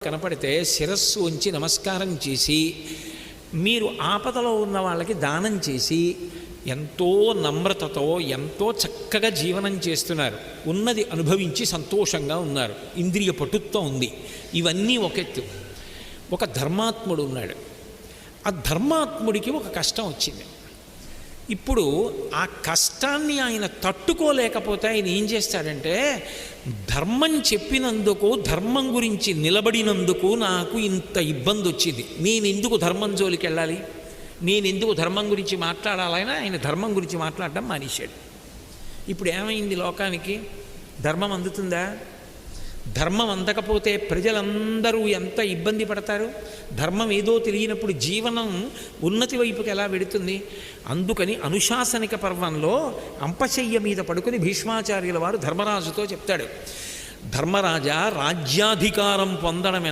కనపడితే శిరస్సు ఉంచి నమస్కారం చేసి మీరు ఆపదలో ఉన్న వాళ్ళకి దానం చేసి ఎంతో నమ్రతతో ఎంతో చక్కగా జీవనం చేస్తున్నారు, ఉన్నది అనుభవించి సంతోషంగా ఉన్నారు, ఇంద్రియ పటుత్వం ఉంది. ఇవన్నీ ఒక ఎత్తు. ఒక ధర్మాత్ముడు ఉన్నాడు. ఆ ధర్మాత్ముడికి ఒక కష్టం వచ్చింది. ఇప్పుడు ఆ కష్టాన్ని ఆయన తట్టుకోలేకపోతే ఆయన ఏం చేస్తాడంటే, ధర్మం చెప్పినందుకు, ధర్మం గురించి నిలబడినందుకు నాకు ఇంత ఇబ్బంది వచ్చింది, నేను ఎందుకు ధర్మం జోలికి వెళ్ళాలి, నేను ఎందుకు ధర్మం గురించి మాట్లాడాలని ఆయన ధర్మం గురించి మాట్లాడడం మానేశాడు. ఇప్పుడు ఏమైంది లోకానికి? ధర్మం అందుతుందా? ధర్మం అందకపోతే ప్రజలందరూ ఎంత ఇబ్బంది పడతారు? ధర్మం ఏదో తెలియనప్పుడు జీవనం ఉన్నతి వైపుకి ఎలా వెడుతుంది? అందుకని అనుశాసనిక పర్వంలో అంపశయ్య మీద పడుకుని భీష్మాచార్యుల వారు ధర్మరాజుతో చెప్తాడు, ధర్మరాజా, రాజ్యాధికారం పొందడం